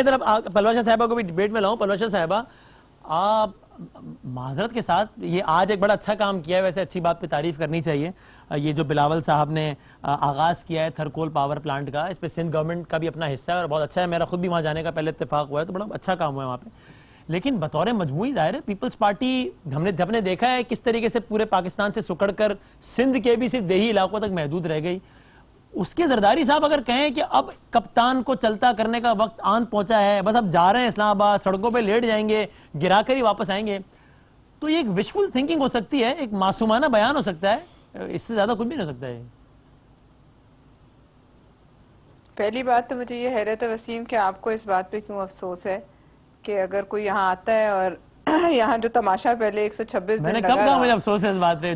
ادھر پلوا شاہ صاحبہ کو بھی ڈیبیٹ میں لاؤں. پلوا شاہ صاحبہ آپ معذرت کے ساتھ یہ آج ایک بڑا اچھا کام کیا ہے, ویسے اچھی بات پہ تعریف کرنی چاہیے. یہ جو بلاول صاحب نے آغاز کیا ہے تھرکول پاور پلانٹ کا, اس پہ سندھ گورنمنٹ کا بھی اپنا حصہ ہے اور بہت اچھا ہے. میرا خود بھی وہاں جانے کا پہلے اتفاق ہوا ہے, تو بڑا اچھا کام ہوا ہے وہاں پہ. لیکن بطور مجموعی ظاہر ہے پیپلز پارٹی ہم نے دیکھا ہے کس طریقے سے پورے پاکستان سے سکڑ کر سندھ کے بھی صرف دیہی علاقوں تک محدود رہ گئی. اس کے زرداری صاحب اگر کہیں کہ اب کپتان کو چلتا کرنے کا وقت آن پہنچا ہے, بس اب جا رہے ہیں اسلام آباد, سڑکوں پہ لیٹ جائیں گے, گرا کر ہی واپس آئیں گے, تو یہ ایک وشفل تھنکنگ ہو سکتی ہے, ایک معصومانہ بیان ہو سکتا ہے, اس سے زیادہ کچھ بھی نہیں ہو سکتا ہے. پہلی بات تو مجھے یہ حیرت ہے وسیم کہ آپ کو اس بات پہ کیوں افسوس ہے کہ اگر کوئی یہاں آتا ہے اور یہاں جو تماشا پہلے 126 دن لگا کب کہا مجھے افسوس ہے اس بات پہ,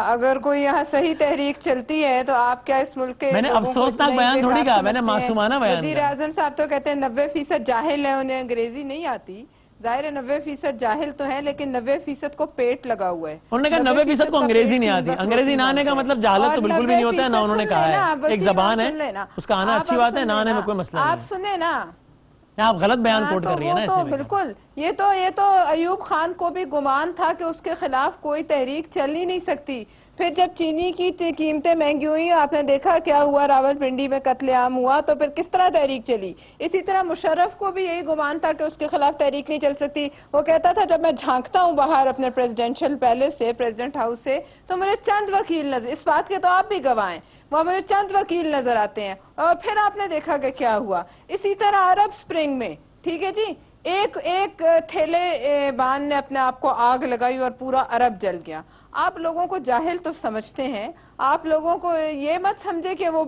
اگر کوئی یہاں صحیح تحریک چلتی ہے تو آپ کیا اس ملک کے میں نے افسوسناک بیان تھوڑی کہا, میں نے معصومانہ بیان. وزیر اعظم صاحب تو کہتے ہیں 90% جاہل ہیں, انہیں انگریزی نہیں آتی. ظاہر ہے 90% جاہل تو ہیں لیکن 90% کو پیٹ لگا ہوا ہے. انہوں نے کہا 90% کو انگریزی نہیں آتی. انگریزی نہ آنے کا مطلب جہالت تو بالکل بھی نہیں ہوتا ہے, نہ انہوں نے کہا ہے. ایک زبان ہے, اس کا آنا اچھی بات ہے, نہ آنے میں کوئی مسئلہ نہیں. آپ سنیں نا, آپ غلط بیان کوٹ کر رہی ہیں نا اس میں. بالکل یہ تو ایوب خان کو بھی گمان تھا کہ اس کے خلاف کوئی تحریک چل ہی نہیں سکتی. پھر جب چینی کی قیمتیں مہنگی ہوئی, آپ نے دیکھا کیا ہوا, راولپنڈی میں قتل عام ہوا, تو پھر کس طرح تحریک چلی. اسی طرح مشرف کو بھی یہی گمان تھا کہ اس کے خلاف تحریک نہیں چل سکتی. وہ کہتا تھا جب میں جھانکتا ہوں باہر اپنے پریزیڈنشل پیلس سے, پریزیڈنٹ ہاؤس سے, تو مجھے چند وکیل نظر, اس بات کے تو آپ بھی گواہ ہیں, وہاں مجھے چند وکیل نظر آتے ہیں. اور پھر آپ نے دیکھا کہ کیا ہوا. اسی طرح عرب سپرنگ میں, ٹھیک ہے جی, ایک تھیلے بان نے اپنے آپ کو آگ لگائی اور پورا عرب جل گیا. آپ لوگوں کو جاہل تو سمجھتے ہیں, آپ لوگوں کو یہ مت سمجھے کہ وہ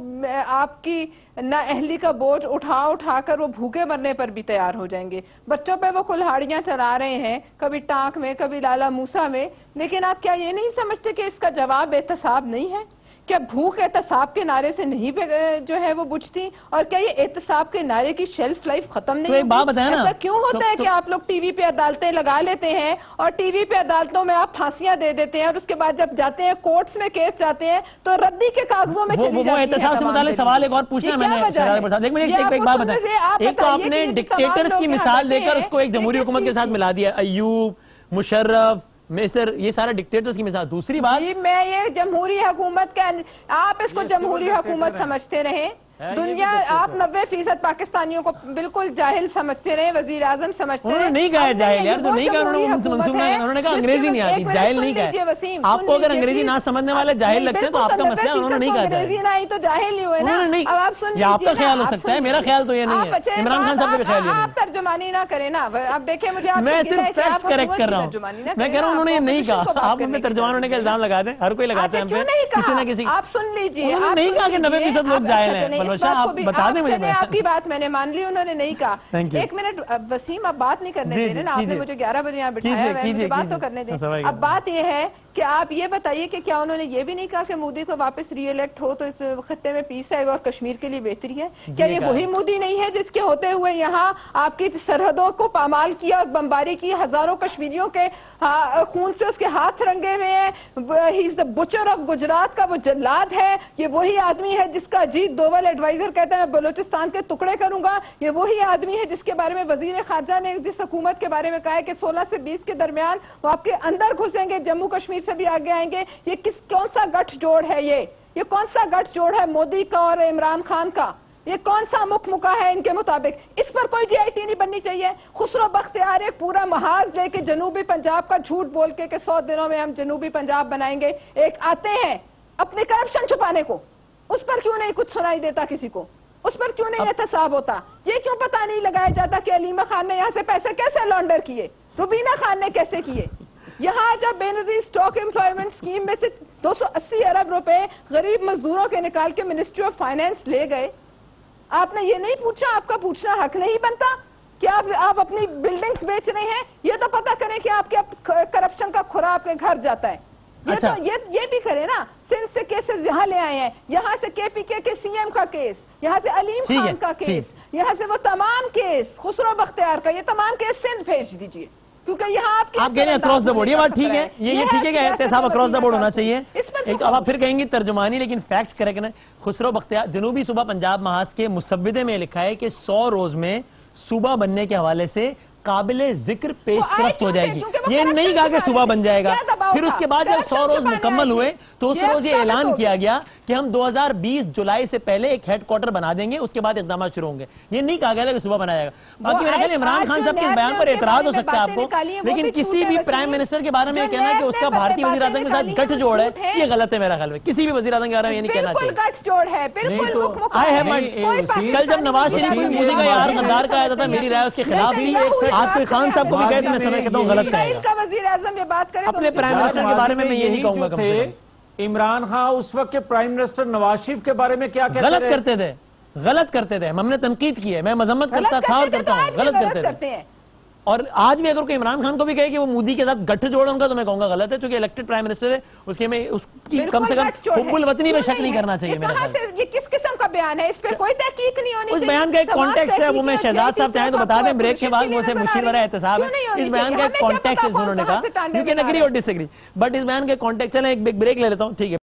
آپ کی نااہلی کا بوجھ اٹھا کر وہ بھوکے مرنے پر بھی تیار ہو جائیں گے. بچوں پہ وہ کلہاڑیاں چلا رہے ہیں, کبھی ٹانک میں, کبھی لالا موسیٰ میں, لیکن آپ کیا یہ نہیں سمجھتے کہ اس کا جواب احتساب نہیں ہے؟ کیا بھوک احتساب کے نعرے سے نہیں جو ہے وہ بجھتی, اور کیا یہ احتساب کے نعرے کی شیلف لائف ختم نہیں ہوتی؟ ایسا کیوں ہوتا ہے کہ آپ لوگ ٹی وی پہ عدالتیں لگا لیتے ہیں اور ٹی وی پہ عدالتوں میں آپ پھانسیاں دے دیتے ہیں, اور اس کے بعد جب جاتے ہیں کورٹس میں کیس جاتے ہیں تو ردی کے کاغذوں میں چلی جاتی ہے. وہ احتساب سے متعلق سوال ایک اور پوچھنا ہے میں نے, ایک بات بتائیں. ایک تو آپ نے ڈکٹیٹرز کی مثال دے کر اس کو ایک جمہوری حکومت کے ساتھ ملا دیا, ایوب, مشرف, مصر, یہ سارا ڈکٹیٹرز کی مثال. دوسری بات, جی میں یہ جمہوری حکومت کا, آپ اس کو جمہوری حکومت سمجھتے رہیں. دنیا آپ 90% پاکستانیوں کو بالکل جاہل سمجھتے رہے, وزیر اعظم سمجھتے رہے. انہوں نے نہیں کہا جاہل یار, جو نہیں کہا انہوں نے کہا انگریزی نہیں آتی, جاہل نہیں کہا. آپ کو اگر انگریزی نہ سمجھنے والے جاہل لگتے ہیں تو آپ کا مسئلہ, انہوں نے نہیں کہا انگریزی نہ آئی تو جاہل ہی ہوئے نا. اب آپ سن لیجئے, یہ آپ کا خیال ہو سکتا ہے, میرا خیال تو یہ نہیں ہے. عمران خان صاحب کا خیال یہ نہیں ہے. آپ ترجمانی نہ کریں نا. اب دیکھیں مجھے آپ میں صرف فیکٹ کریکٹ کر رہا ہوں. میں کہہ رہا ہوں انہوں نے یہ نہیں کہا, آپ اپنے ترجمان ہونے کا الزام لگا دیں, ہر کوئی لگاتا ہے ہم پہ کسی نہ کسی. آپ سن لیجئے, انہوں نے نہیں کہا کہ 90% لوگ جاہل ہیں. بلوچ صاحب آپ بتا دیں مجھے. آپ کی بات میں نے مان لی, انہوں نے نہیں کہا. ایک منٹ وسیم, اب بات نہیں کرنے دے رہے نا, آپ نے مجھے 11 بجے یہاں بٹھایا ہے, مجھے بات تو کرنے دیں. اب بات یہ ہے کہ آپ یہ بتائیے کہ کیا انہوں نے یہ بھی نہیں کہا کہ مودی کو واپس ری الیکٹ ہو تو اس خطے میں پیس آئے گا اور کشمیر کے لیے بہتری ہے؟ کیا یہ وہی مودی نہیں ہے جس کے ہوتے ہوئے یہاں آپ کی سرحدوں کو پامال کیا اور بمباری کی, ہزاروں کشمیریوں کے خون سے اس کے ہاتھ رنگے ہوئے ہیں؟ ہی از دا بچر آف گجرات کا وہ جلاد ہے. یہ وہی آدمی ہے جس کا اجیت دوول ایڈوائزر کہتا ہے میں بلوچستان کے ٹکڑے کروں گا. یہ وہی آدمی ہے جس کے بارے میں وزیر خارجہ نے جس حکومت کے بارے میں کہا ہے کہ 16 سے 20 کے درمیان وہ آپ کے اندر گھسیں گے, جموں کشمیر سے بھی آگے آئیں گے. یہ کون سا گٹھ جوڑ ہے؟ یہ کون سا گٹھ جوڑ ہے مودی کا اور عمران خان کا؟ یہ کون سا مکہ ہے ان کے مطابق؟ اس پر کوئی جی آئی ٹی نہیں بننی چاہیے. خسرو بختیار ایک پورا محاذ لے کے جنوبی پنجاب کا جھوٹ بول کے کہ 100 دنوں میں ہم جنوبی پنجاب بنائیں گے, ایک آتے ہیں اپنے کرپشن چھپانے کو. اس پر کیوں نہیں کچھ سنائی دیتا کسی کو؟ اس پر کیوں نہیں احتساب ہوتا؟ یہ کیوں پتہ نہیں لگایا جاتا کہ علیمہ خان نے یہاں سے پیسے کیسے لانڈر کیے, روبینہ خان نے کیسے کیے؟ یہاں جب بے نظیر سٹاک امپلائمنٹ سکیم میں سے 280 ارب روپے غریب مزدوروں کے نکال کے منسٹری آف فائنانس لے گئے, آپ نے یہ نہیں پوچھا, آپ کا پوچھنا حق نہیں بنتا کہ آپ اپنی بلڈنگز بیچ رہے ہیں؟ یہ تو پتہ کریں کہ آپ کے کرپشن کا کھرا آپ کے گھر جاتا ہے. یہ بھی کرے نا. سندھ سے کیسز یہاں لے آئے ہیں, یہاں سے کے پی کے سی ایم کا کیس, یہاں سے علیم خان کا کیس, یہاں سے وہ تمام کیس خسرو بختیار کا, یہ تمام کیس سندھ بھیج دیجئے, کیونکہ یہاں آپ کہہ رہے ہیں اکراس دا بورڈ. یہ بات ٹھیک ہے, یہ ٹھیک ہے کہ احتساب اکراس دا بورڈ ہونا چاہیے. اب آپ پھر کہیں گی ترجمانی, لیکن فیکٹس کریکٹ ہے. خسرو بختیار جنوبی صوبہ پنجاب محاذ کے مسودے میں لکھا ہے کہ 100 روز میں صوبہ بننے کے حوالے سے قابل ذکر پیش رفت ہو جائے گی. یہ نہیں کہا کہ صوبہ بن جائے گا. پھر اس کے بعد جب 100 روز مکمل ہوئے تو اس روز یہ اعلان کیا گیا کہ ہم 2020 جولائی سے پہلے ایک ہیڈ کوارٹر بنا دیں گے, اس کے بعد اقدامات شروع ہوں گے. یہ نہیں کہا گیا تھا کہ صوبہ بنایا جائے گا. باقی میرا کہنا عمران خان صاحب کے بیان پر اعتراض ہو سکتا ہے آپ کو, لیکن کسی بھی پرائم منسٹر کے بارے میں یہ کہنا کہ اس کا بھارتی وزیر اعظم کے ساتھ گٹھ جوڑ ہے, یہ غلط ہے میرا خیال میں. کسی بھی وزیر اعظم کے بارے میں یہ نہیں کہنا چاہیے. بالکل گٹھ جوڑ ہے, بالکل. کل جب نواز شریف مودی کا یار غدار کہا جاتا تھا, میری رائے اس کے خلاف تھی. آج کوئی خان صاحب کو بھی کہتے ہیں, میں سمجھ کہتا ہوں غلط کہے گا. وزیر اعظم یہ بات کرے اپنے پرائم منسٹر کے بارے میں یہ نہیں کہوں گا. عمران خان اس وقت کے پرائم منسٹر نواز شریف کے بارے میں کیا کہتے ہیں؟ غلط کرتے تھے. ہم نے تنقید کی ہے, میں مذمت کرتا تھا اور کرتا ہوں. غلط کرتے ہیں. اور آج بھی اگر کوئی عمران خان کو بھی کہے کہ وہ مودی کے ساتھ گٹھ جوڑ ان کا, تو میں کہوں گا غلط ہے, چونکہ الیکٹڈ پرائم منسٹر ہے, اس کے میں اس کی کم سے کم حب الوطنی میں شک نہیں کرنا چاہیے. یہ کس قسم کا بیان ہے؟ اس پہ کوئی تحقیق نہیں ہونی چاہیے. اس بیان کا ایک کانٹیکسٹ ہے, وہ میں شہزاد صاحب چاہیں تو بتا دیں, بریک کے بعد وہ سے مشیر برائے احتساب ہے. اس بیان کا ایک کانٹیکسٹ ہے, انہوں نے کہا, یو کین اگری اور ڈس ایگری, بٹ اس بیان کے کانٹیکسٹ. چلیں ایک بریک لے لیتا ہوں, ٹھیک ہے.